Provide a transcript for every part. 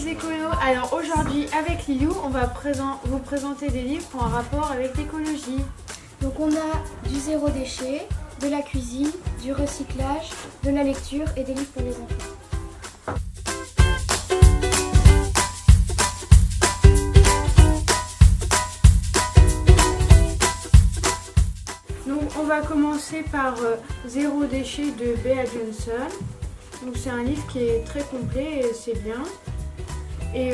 petits écolos. Alors aujourd'hui avec Lilou, on va vous présenter des livres qui ont un rapport avec l'écologie. Donc on a du zéro déchet, de la cuisine, du recyclage, de la lecture et des livres pour les enfants. Donc on va commencer par Zéro déchet de Bea Johnson. Donc c'est un livre qui est très complet et c'est bien. Et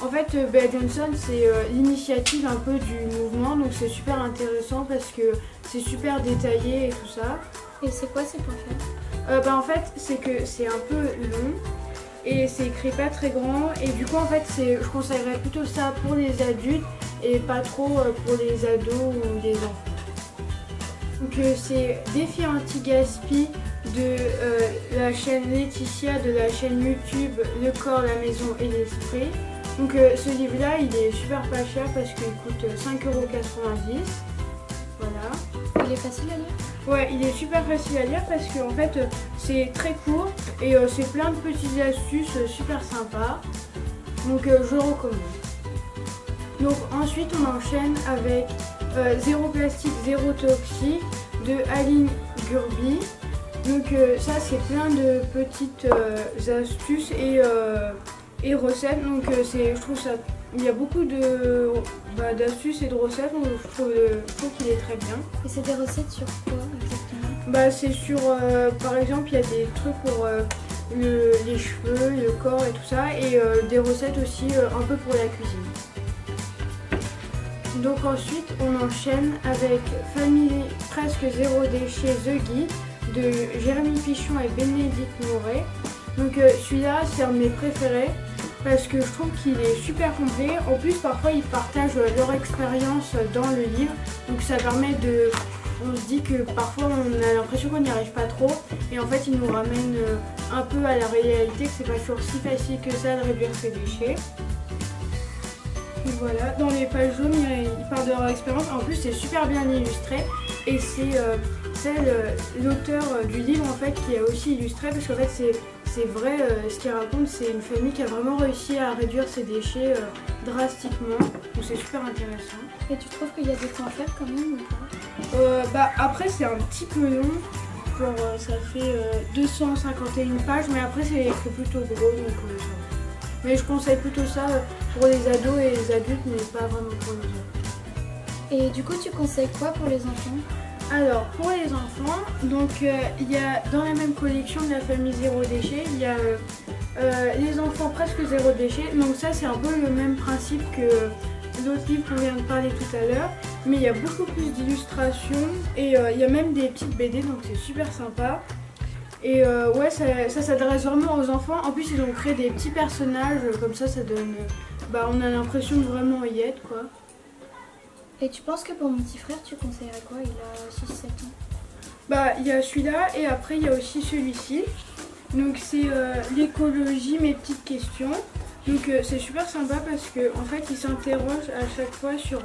en fait Bea Johnson c'est l'initiative un peu du mouvement, donc c'est super intéressant parce que c'est super détaillé et tout ça. Et c'est quoi ces points faibles? En fait c'est que c'est un peu long et c'est écrit pas très grand et du coup en fait je conseillerais plutôt ça pour les adultes et pas trop pour les ados ou les enfants. Donc c'est Défi anti-gaspi de la chaîne Laetitia, de la chaîne YouTube Le corps, la maison et l'esprit. Donc ce livre là il est super pas cher parce qu'il coûte 5,90 €. Voilà. Il est facile à lire? Ouais, il est super facile à lire parce que en fait c'est très court et c'est plein de petites astuces super sympas. Donc je le recommande. Donc ensuite on enchaîne avec Zéro plastique, zéro toxique de Aline Gurbi. Donc ça c'est plein de petites astuces et recettes. Donc je trouve ça, il y a beaucoup d'astuces et de recettes. Donc je trouve qu'il est très bien. Et c'est des recettes sur quoi exactement? C'est sur par exemple il y a des trucs pour les cheveux, le corps et tout ça et des recettes aussi un peu pour la cuisine. Donc ensuite on enchaîne avec Famille presque zéro déchet The Guide de Jérémy Pichon et Bénédicte Moret. Donc celui-là c'est un de mes préférés parce que je trouve qu'il est super complet. En plus parfois ils partagent leur expérience dans le livre. Donc ça permet de... On se dit que parfois on a l'impression qu'on n'y arrive pas trop et en fait ils nous ramènent un peu à la réalité que c'est pas toujours si facile que ça de réduire ses déchets. Et voilà, dans les pages jaunes, ils parlent de leur expérience. En plus, c'est super bien illustré. Et c'est l'auteur du livre en fait qui a aussi illustré parce qu'en fait c'est vrai ce qu'il raconte, c'est une famille qui a vraiment réussi à réduire ses déchets drastiquement. Donc c'est super intéressant. Et tu trouves qu'il y a des points faibles quand même ou pas? Après c'est un petit peu long. Genre ça fait 251 pages, mais après c'est écrit plutôt gros donc ça va. Mais je conseille plutôt ça pour les ados et les adultes, mais pas vraiment pour les autres. Et du coup, tu conseilles quoi pour les enfants? Alors, pour les enfants, donc il y a dans la même collection de la famille Zéro déchet, il y a les enfants presque zéro déchet. Donc ça, c'est un peu le même principe que l'autre livre qu'on vient de parler tout à l'heure. Mais il y a beaucoup plus d'illustrations et il y a même des petites BD, donc c'est super sympa. Et ouais, ça s'adresse vraiment aux enfants. En plus, ils ont créé des petits personnages, comme ça donne... on a l'impression de vraiment y être, quoi. Et tu penses que pour mon petit frère, tu conseillerais quoi? Il a 6-7 ans. Il y a celui-là et après, il y a aussi celui-ci. Donc, c'est l'écologie, mes petites questions. Donc, c'est super sympa parce qu'en fait, il s'interroge à chaque fois sur...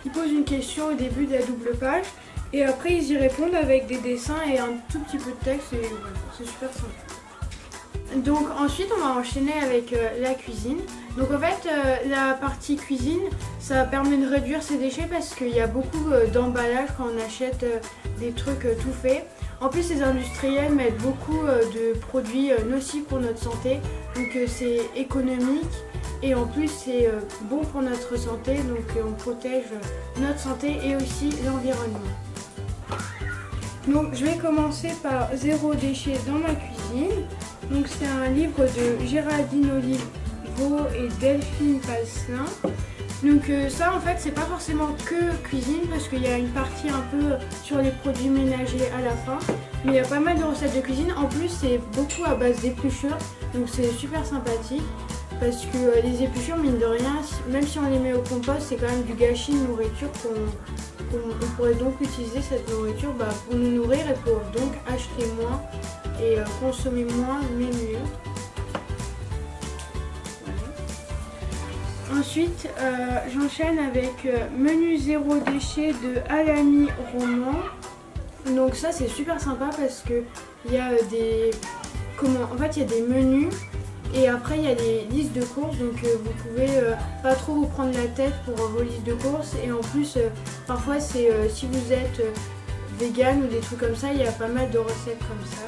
il pose une question au début de la double page. Et après ils y répondent avec des dessins et un tout petit peu de texte et voilà, c'est super sympa. Donc ensuite on va enchaîner avec la cuisine. Donc en fait la partie cuisine ça permet de réduire ses déchets parce qu'il y a beaucoup d'emballage quand on achète des trucs tout faits. En plus les industriels mettent beaucoup de produits nocifs pour notre santé, donc c'est économique. Et en plus c'est bon pour notre santé, donc on protège notre santé et aussi l'environnement. Donc je vais commencer par Zéro déchet dans ma cuisine. Donc c'est un livre de Géraldine Olivo et Delphine Passelin. Donc ça en fait c'est pas forcément que cuisine parce qu'il y a une partie un peu sur les produits ménagers à la fin. Mais il y a pas mal de recettes de cuisine. En plus c'est beaucoup à base d'épluchures. Donc c'est super sympathique. Parce que les épluchures, mine de rien, même si on les met au compost, c'est quand même du gâchis de nourriture qu'on pourrait donc utiliser cette nourriture pour nous nourrir et pour donc acheter moins et consommer moins mais mieux. Voilà. Ensuite, j'enchaîne avec Menu zéro déchet de Alami Roman. Donc ça c'est super sympa parce que il y a des menus. Et après il y a les listes de courses, donc vous pouvez pas trop vous prendre la tête pour vos listes de courses. Et en plus parfois c'est si vous êtes vegan ou des trucs comme ça, il y a pas mal de recettes comme ça.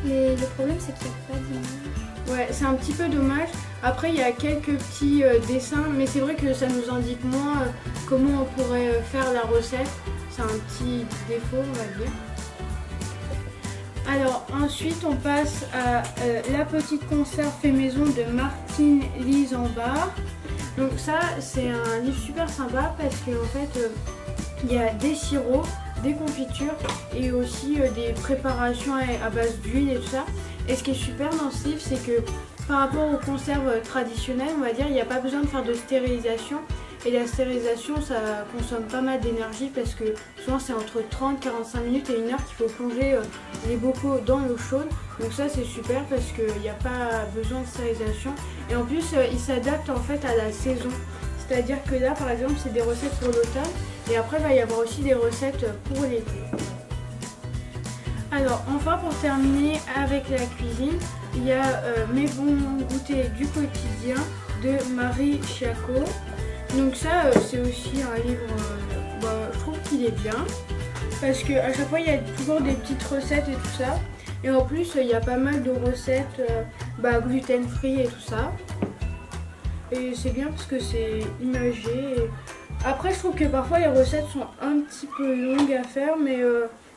Mais le problème c'est qu'il n'y a pas d'image. Ouais, c'est un petit peu dommage. Après il y a quelques petits dessins, mais c'est vrai que ça nous indique moins comment on pourrait faire la recette. C'est un petit défaut on va dire. Alors ensuite on passe à la petite conserve fait maison de Martine Lise en bas. Donc ça c'est un livre super sympa parce qu'en fait il y a des sirops, des confitures et aussi des préparations à base d'huile et tout ça. Et ce qui est super dans ce livre c'est que par rapport aux conserves traditionnelles on va dire il n'y a pas besoin de faire de stérilisation. Et la stérilisation ça consomme pas mal d'énergie parce que souvent c'est entre 30-45 minutes et 1 heure qu'il faut plonger les bocaux dans l'eau chaude. Donc ça c'est super parce qu'il n'y a pas besoin de stérilisation. Et en plus il s'adapte en fait à la saison. C'est-à-dire que là par exemple c'est des recettes pour l'automne et après il va y avoir aussi des recettes pour l'été. Alors enfin pour terminer avec la cuisine, il y a Mes bons goûters du quotidien de Marie Chiacot. Donc ça c'est aussi un livre, je trouve qu'il est bien parce qu'à chaque fois il y a toujours des petites recettes et tout ça. Et en plus il y a pas mal de recettes gluten free et tout ça. Et c'est bien parce que c'est imagé. Et après je trouve que parfois les recettes sont un petit peu longues à faire mais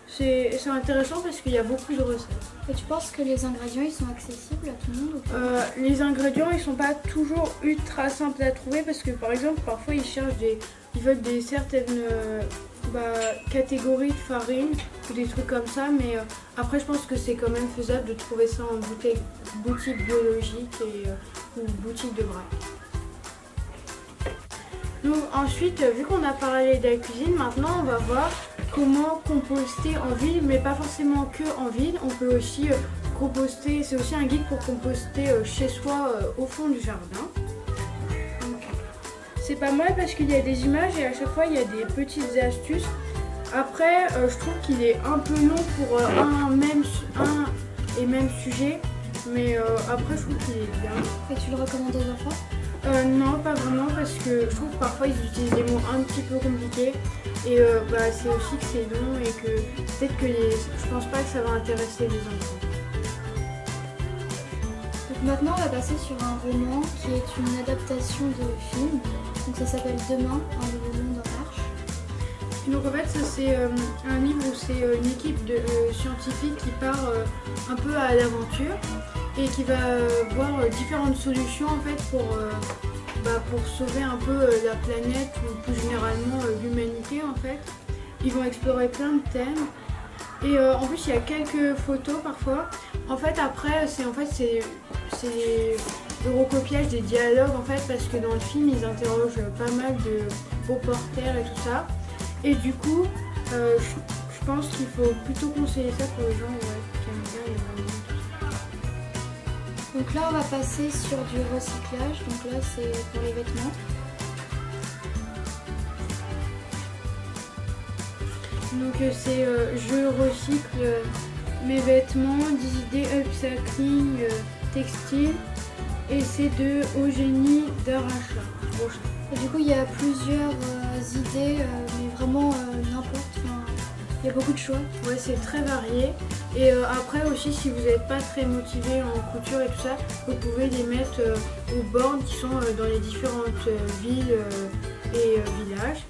c'est intéressant parce qu'il y a beaucoup de recettes. Et tu penses que les ingrédients ils sont accessibles à tout le monde ou pas? Les ingrédients ils sont pas toujours ultra simples à trouver parce que par exemple parfois ils veulent des certaines catégories de farine ou des trucs comme ça, mais après je pense que c'est quand même faisable de trouver ça en boutique biologique ou boutique de vrac. Donc ensuite, vu qu'on a parlé de la cuisine, maintenant on va voir comment composter en ville, mais pas forcément que en ville. On peut aussi composter, c'est aussi un guide pour composter chez soi au fond du jardin. C'est pas mal parce qu'il y a des images et à chaque fois il y a des petites astuces. Après, je trouve qu'il est un peu long pour un et même sujet, mais après je trouve qu'il est bien. Et tu le recommandes aux enfants? Non, pas vraiment parce que je trouve que parfois ils utilisent des mots un petit peu compliqués et c'est aussi que c'est long et que peut-être que je pense pas que ça va intéresser les enfants. Donc maintenant on va passer sur un roman qui est une adaptation de film. Donc ça s'appelle Demain, un nouveau monde en marche. Donc en fait ça c'est un livre où c'est une équipe de scientifiques qui part un peu à l'aventure et qui va voir différentes solutions en fait pour sauver un peu la planète ou plus généralement l'humanité en fait. Ils vont explorer plein de thèmes et en plus il y a quelques photos parfois. En fait après c'est le recopiage des dialogues en fait parce que dans le film ils interrogent pas mal de reporters et tout ça. Et du coup je pense qu'il faut plutôt conseiller ça pour les gens qui aiment bien les romans. Donc là on va passer sur du recyclage, donc là c'est pour les vêtements. Donc c'est je recycle mes vêtements, 10 idées upcycling textile et c'est de Eugénie Daracha. Et du coup il y a plusieurs idées mais vraiment n'importe. Il y a beaucoup de choix. Ouais, c'est très varié. Et après aussi, si vous n'êtes pas très motivé en couture et tout ça, vous pouvez les mettre aux bornes qui sont dans les différentes villes et villages.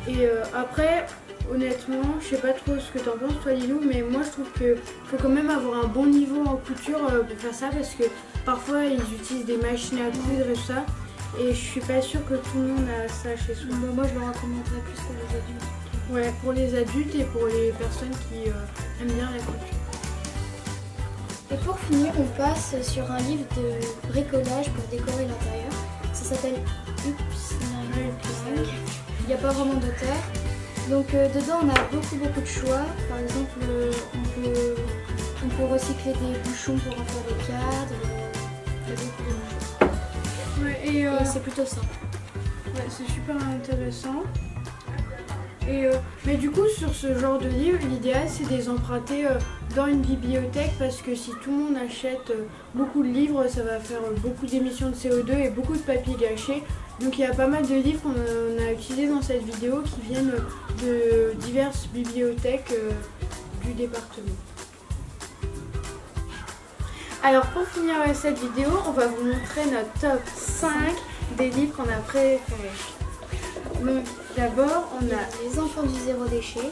Et après, honnêtement, je sais pas trop ce que t'en penses toi Lilou, mais moi je trouve qu'il faut quand même avoir un bon niveau en couture pour faire ça parce que parfois ils utilisent des machines à coudre et tout ça. Et je suis pas sûre que tout le monde a ça chez soi. Moi je le recommanderais plus pour les adultes. Ouais, pour les adultes et pour les personnes qui aiment bien la couture. Et pour finir, on passe sur un livre de bricolage pour décorer l'intérieur. Ça s'appelle Ups 9. Il n'y a pas vraiment d'auteur. Donc dedans on a beaucoup de choix. Par exemple, on peut recycler des bouchons pour en faire des cadres. Il y a beaucoup de choses. Ouais, et c'est plutôt simple. Ouais, c'est super intéressant. Mais du coup sur ce genre de livre, l'idéal c'est de les emprunter dans une bibliothèque parce que si tout le monde achète beaucoup de livres, ça va faire beaucoup d'émissions de CO2 et beaucoup de papier gâché. Donc il y a pas mal de livres qu'on a utilisés dans cette vidéo qui viennent de diverses bibliothèques du département. Alors pour finir cette vidéo, on va vous montrer notre top 5 des livres qu'on a préférés. Donc d'abord on a Les enfants du zéro déchet.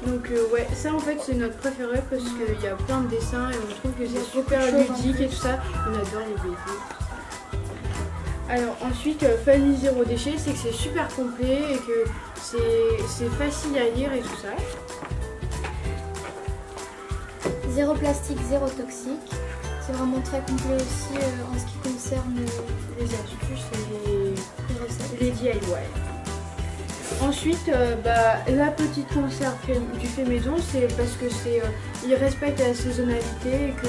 Donc ouais, ça en fait c'est notre préféré parce qu'il y a plein de dessins et on trouve que Il y a c'est beaucoup super de choses en ludique et plus. tout ça. On adore les BD. Alors ensuite, Famille Zéro Déchet, c'est que c'est super complet et que c'est facile à lire et tout ça. Zéro plastique, zéro toxique. C'est vraiment très complet aussi en ce qui concerne Les astuces et les recettes. les DIY. Ensuite, la petite conserve du fait maison, c'est parce que il respecte la saisonnalité et que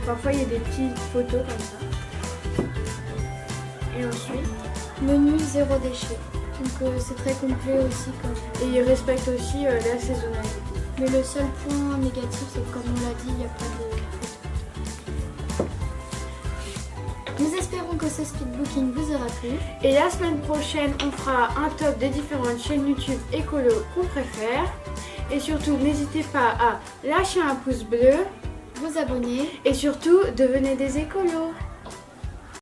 parfois il y a des petites photos comme ça. Et ensuite, Menu zéro déchet. Donc c'est très complet aussi. et il respecte aussi la saisonnalité. Mais le seul point négatif, c'est que comme on l'a dit, il n'y a pas de photos. Nous espérons que ce speedbooking vous aura plu. Et la semaine prochaine, on fera un top des différentes chaînes YouTube écolo qu'on préfère. Et surtout, n'hésitez pas à lâcher un pouce bleu Vous abonner. et surtout, devenez des écolos.